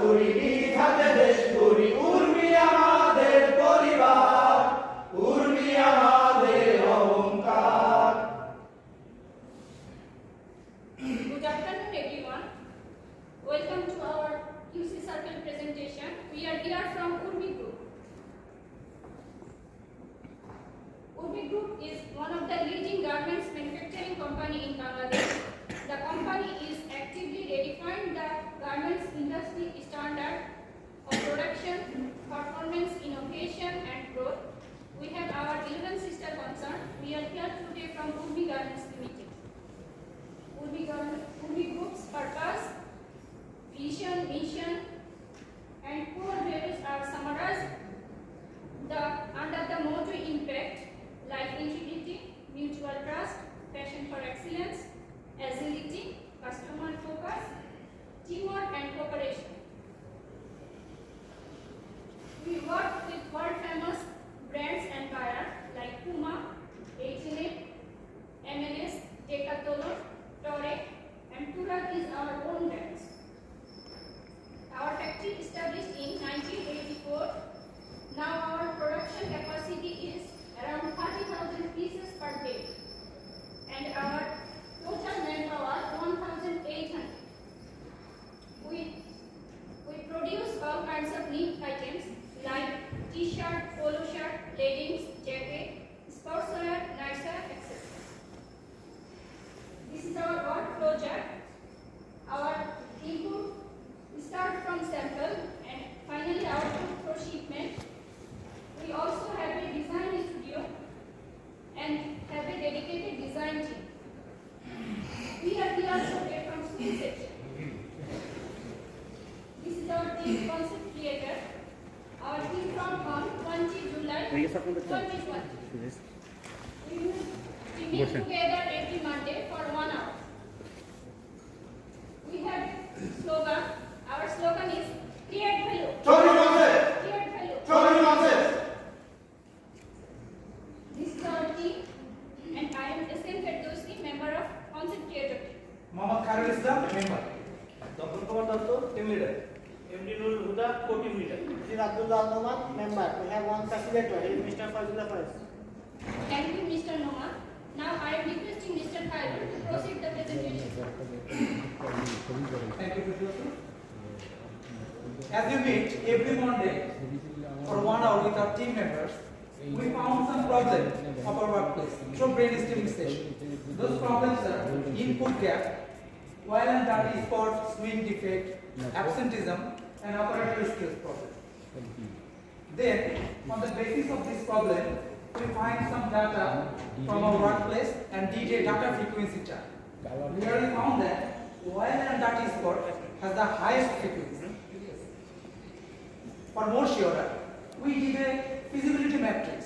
করি নিজ হাতে দেশ করি উর্মি আমাদের পরিবার উর্মি আমাদের অহংকার Good afternoon everyone. Welcome to our QC Circle presentation. We are here from Urmi Group. Urmi Group is one of the leading garments manufacturing company in Bangladesh. The company is actively redefining the garments industry standard of production, performance, innovation and growth. We have our 11 sister concern. We are here today from Urmi Garments Limited. Urmi Group's purpose, vision, mission, and core values are summarized under the motto impact, like integrity, mutual trust, passion for excellence, agility, customer focus, teamwork, and cooperation. We work with world-famous brands and buyers like Puma, H&M, M&S, Decathlon, Torek, and Turak is our own brands. Our factory established in 1984. Now our production capacity is around 30,000 pieces per day, and our total manpower 1,800. We produce all kinds of neat items like t-shirt, polo shirt, leggings, jacket, sportswear, nightwear, etc. This is our workflow chart. Our input start from sample and finally output for shipment. We also have a design studio and have a dedicated design team. We are here today from school section. This is our team concept creator. Our team from 20 July 2020. We will meet together every Monday for 1 hour. We have slogan. Our slogan is create value. Create value. This is our team, and I am SM Ferdowsi, member of Concept Creator team. Mohammad Khairul Islam, member. Dr. Kumar Datto, team leader. MD Nurul Huda, co-team leader. Mr. Abdullah Noman, member. We have one facilitator, he is Mr. Fazlullah Faiz. Thank you, Mr. Noma. Now I am requesting Mr. Khairul to proceed the presentation. Thank you, Ferdowsi. As you meet every Monday for 1 hour with our team members, we found some problems of our workplace through brainstorming session. Those problems are input gap, oil and dirty spot, swing defect, absenteeism, and operator skills problem. Then, on the basis of this problem, we find some data from our workplace and did a data frequency chart. We already found that oil and dirty spot has the highest frequency. For more sure, we did a feasibility matrix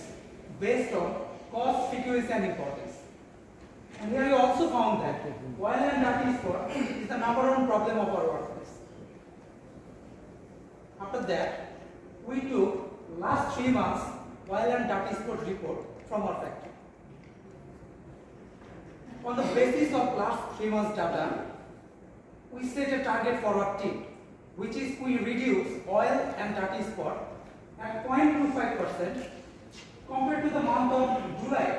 based on cost, frequency, and importance. And here we also found that oil and dirty spot is the number one problem of our workplace. After that, we took last 3 months oil and dirty spot report from our factory. On the basis of last 3 months data, we set a target for our team, which is we reduce oil and dirty spot at 0.25% compared to the month of July,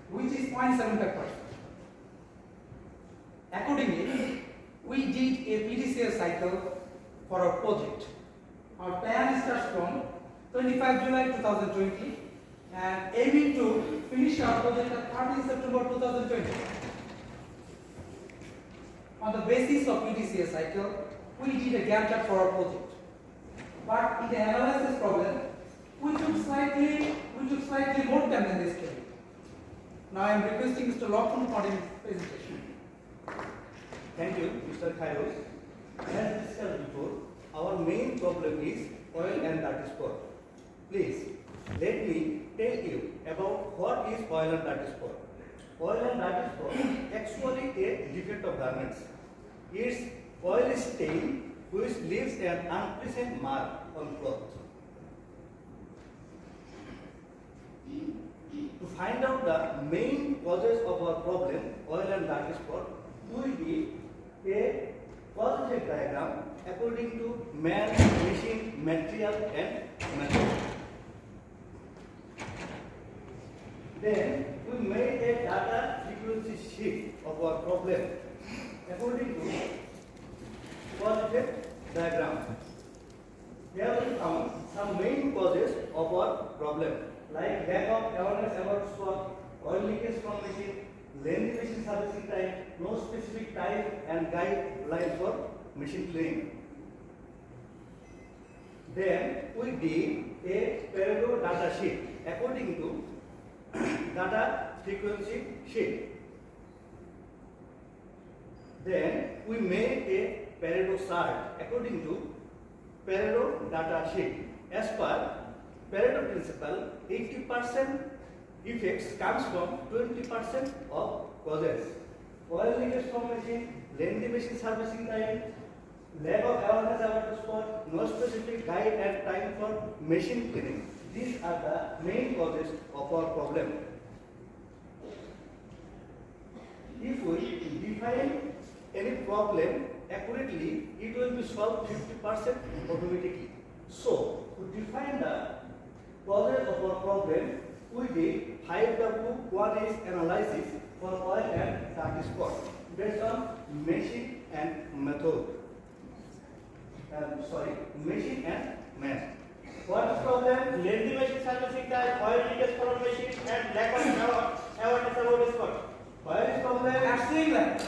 which is 0.75%. Accordingly, we did a PDCA cycle for our project. Our plan starts from 25 July 2020 and aiming to finish our project at 30 September 2020. On the basis of PDCA cycle, we did a Gantt chart for our project. But in the analysis problem, we took slightly more time than this schedule. Now I am requesting Mr. Lockton for his presentation. Thank you, Mr. Khairul. As discussed before, our main problem is oil and dirty spot. Please, let me tell you about what is oil and dirty spot. Oil and dirty spot actually a defect of garments. It's oil stain which leaves an unpleasant mark on cloth. To find out the main causes of our problem, oil and dirty spot, we did a cause project diagram according to man, machine, material and method. Then we made a data frequency sheet of our problem according to project diagram. Here we found some main causes of our problem like lack of awareness about spot, oil leakage from machine, lengthy machine servicing time, no specific time and guidelines for machine cleaning. Then we did a Pareto data sheet according to data frequency sheet. Then we made a Pareto chart according to Pareto data sheet. As per Pareto principle, 80% effects comes from 20% of causes. Oil leakage from machine, lengthy machine servicing time, lack of awareness about the spot, no specific guide and time for machine cleaning. These are the main causes of our problem. If we define any problem accurately, it will be solved 50% automatically. So, to define the causes of our problem, we did 5W 1H analysis for oil and dirty spot based on machine and method. Machine and man. What is problem? Lengthy machine servicing time, oil leakage from machine, and lack of awareness about spot. Why is problem? Asking like,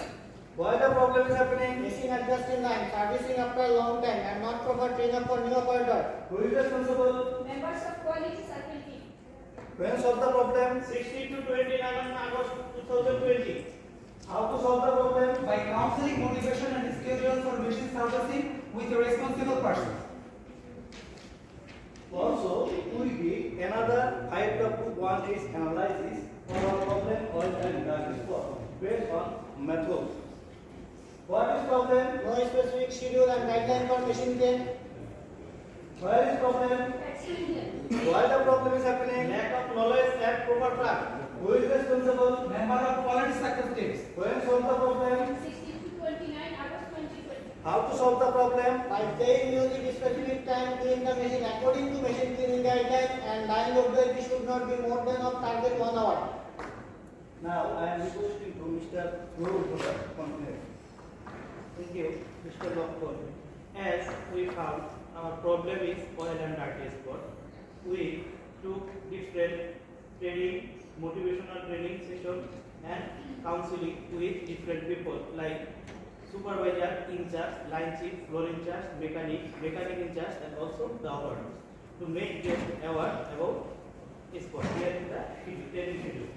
Why the problem is happening? Machine adjusting line, servicing after a long time and not proper training for new operator. Who is responsible? Members of quality circle team. When solve the problem? 16 to 29 August 2020. How to solve the problem? by counseling, motivation and schedule for machine servicing with a responsible person. Also, we did another 5W 1H analysis for our problem oil and dirty spot based on method. What is problem? No specific schedule and guideline for machine clean. Where is problem? External. Why the problem is happening? Lack of knowledge and proper plan. Who is responsible? Member of quality circle teams. When solve the problem? 16 to 29 August 2020. How to solve the problem? By paying music specific time clean the machine according to machine cleaning guideline and line of the should not be more than of target 1 hour. Now I am requesting to Mr. Rohul to continue. Thank you, Mr. Doctor. As we found, our problem is oil and dirty spot. We took different training, motivational training session and counseling with different people like supervisor in charge, line chief, floor in charge, mechanic in charge, and also the operators to make them aware about spot here in the training schedule.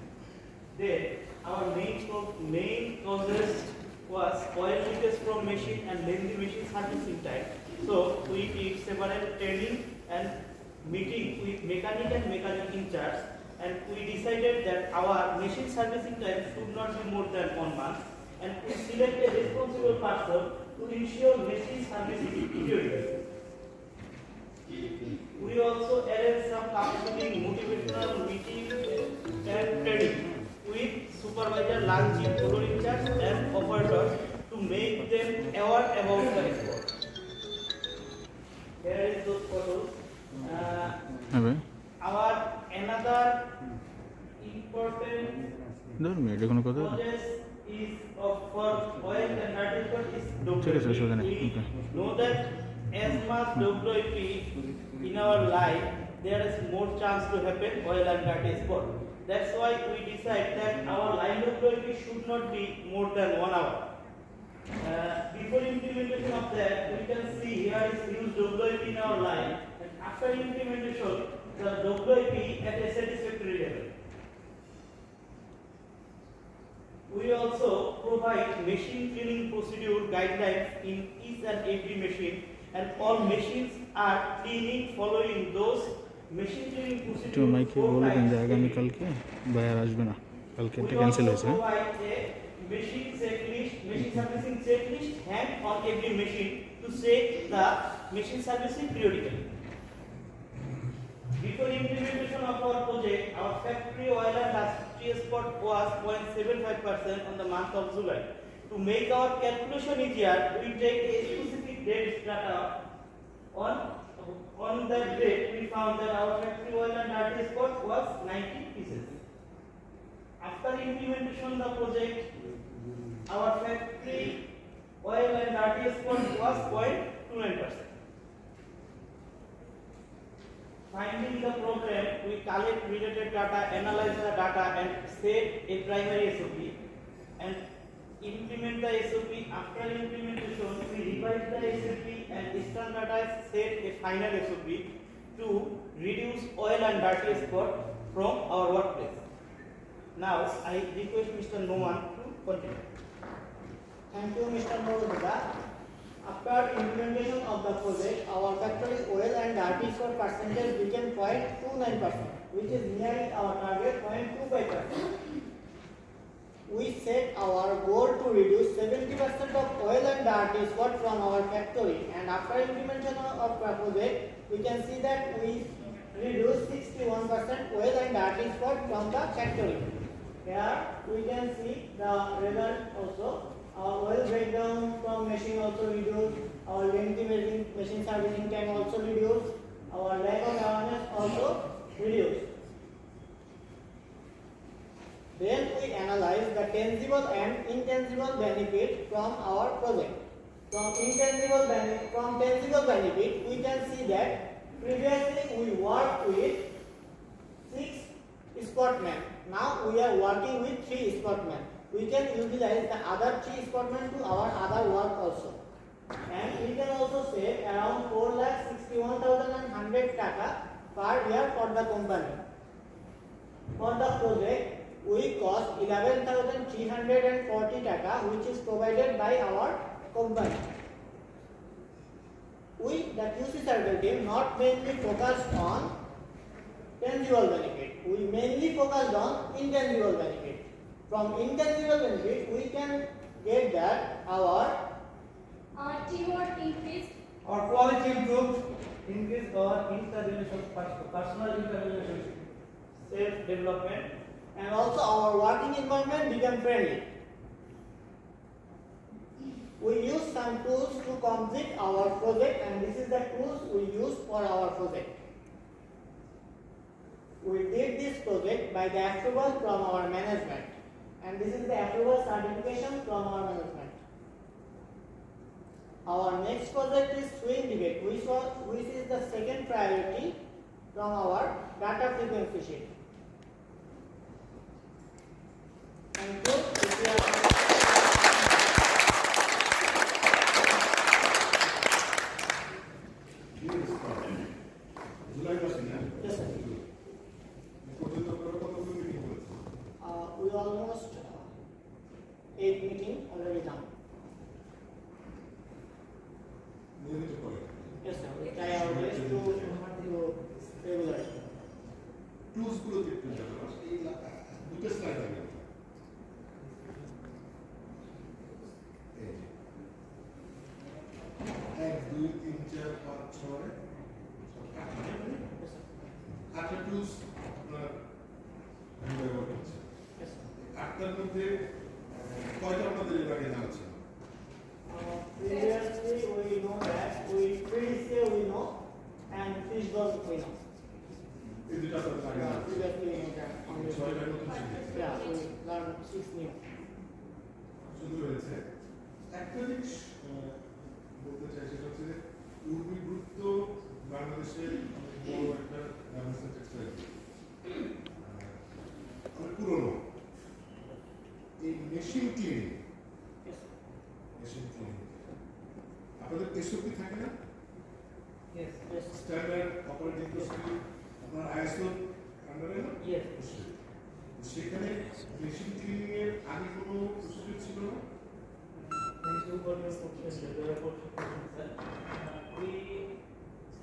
Then our main causes was oil leakage from machine and lengthy machine servicing time. So we did several training and meeting with mechanic in charge, and we decided that our machine servicing time should not be more than 1 month, and we select a responsible person to ensure machine servicing period. We also arrange some counseling, motivational meeting and training with supervisor, line chief, floor in charge and operators to make them aware about the sport. Here is those photos. Our another important causes is for oil and dirty spot is WIP. We know that as much WIP in our life, there is more chance to happen oil and dirty spot. That's why we decide that our line of WIP should not be more than 1 hour. Before implementation of that, we can see here is huge WIP in our line, and after implementation, the WIP at a satisfactory level. We also provide machine cleaning procedure guidelines in each and every machine, and all machines are cleaning following those machine cleaning procedure. তো মাইকে বলবেন যে আগামীকালকে ভাইয়ার আসবে না, কালকে এটা ক্যান্সেল হয়েছে। Machine checklist, machine servicing checklist hang on every machine to check the machine servicing periodically. Before implementation of our project, our factory oil and dirty spot was 0.75% on the month of July. to make our calculation easier, we take a specific date data. On that date, we found that our factory oil and dirty spot was 90 pieces. After implementation of the project, our factory oil and dirty spot was 0.29%. Finding the problem, we collect related data, analyze the data, and set a primary SOP and implement the SOP. After implementation, we revise the SOP and standardize set a final SOP to reduce oil and dirty spot from our workplace. Now, I request Mr. Noman to continue. Thank you, Mr. Noruda. After implementation of the project, our factory oil and dirty spot percentage became 0.29%, which is nearing our target 0.25%. We set our goal to reduce 70% of oil and dirty spot from our factory, and after implementation of the project, we can see that we reduced 61% oil and dirty spot from the factory. Here we can see the result also. Our oil breakdown from machine also reduced, our lengthy machine servicing time also reduced, our lack of awareness also reduced. Then we analyze the tangible and intangible benefit from our project. From tangible benefit, we can see that previously we worked with 6 spotmen. Now we are working with 3 spotmen. We can utilize the other 3 spotmen to our other work also. And we can also save around 4,61,100 taka per year for the company. For the project, we cost 11,340 taka, which is provided by our company. We, the QC circle team, not mainly focused on tangible benefit. We mainly focused on intangible benefit. From intangible benefit, we can get that our teamwork increased, Our quality improved, Increase our personal interrelationship, self-development, and also our working environment became friendly. We use some tools to complete our project, and this is the tools we use for our project. We did this project by the approval from our management, and this is the approval certification from our management. Our next project is swing debate, which is the second priority from our data frequency sheet. Thank you. Yes, sir. We almost 8 meetings already done. Yes, sir. We try our best to regularize. টুলসগুলো দেখতে যাবো দুটো slide আগে এক দুই তিন চার পাঁচ ছয় আটটা টুলস আপনার ব্যবহার করছে আটটার মধ্যে কয়টা আপনাদের এর আগে জানছেন Previously we know that we know and fish dog we know. এই দুটো আপনাদের আগে জানছেন Previously we know that on the ছয়টার নতুন শিখেছে yeah we learned 6 new. শুরু হয়েছে একটা জিনিস বলতে চাই সেটা হচ্ছে যে উর্বরগুপ্ত বাংলাদেশের বড় একটা গার্মেন্টস টেক্সটাইল অনেক পুরনো এই মেশিন ক্লিনিং আপনাদের এসওপি থাকে না yes, স্ট্যান্ডার্ড অপারেটিং প্রসিডিউর আপনার আইএসও আন্ডারে না yes. সেখানে মেশিন ক্লিনিং এর আগে কোনো প্রসিডিউর ছিল না Thank you for your question, sir. We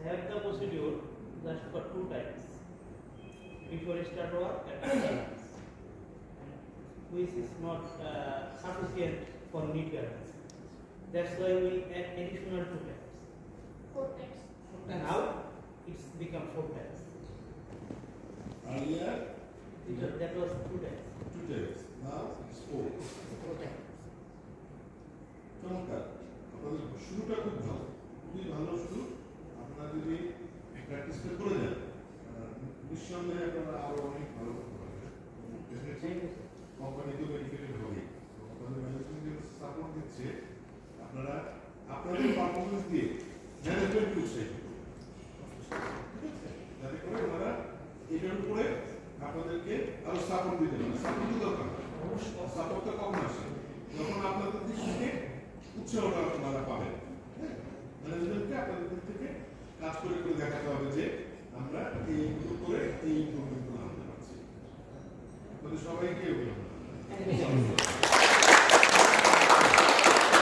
have the procedure just for 2 times. Before start work and after work. Which is not sufficient for need garments. That's why we add additional 2 times. 4 times. Now it's become 4 times. earlier That was 2 times. 2 days now it's 4 Okay. কোম্পানিতেও benefited হবে। আপনাদের management support দিচ্ছে, আপনারা আপনাদের performance দিয়ে ম্যানেজমেন্টকে উৎসাহিত করুন, ঠিক আছে? যাতে করে ওনারা এটার উপরে আপনাদেরকে আরো সাপোর্ট দিতে পারে। সাপোর্ট তো দরকার, সাপোর্টটা কখন আসে? যখন আপনাদের দিক থেকে উৎসাহটা আপনারা পাবেন। হ্যাঁ, ম্যানেজমেন্টকে আপনাদের দিক থেকে কাজ করে করে দেখাতে হবে যে আমরা এইগুলো করে এই ইমপ্রুভমেন্টগুলো আনতে পারছি। আপনাদের সবাইকে অভিনন্দন।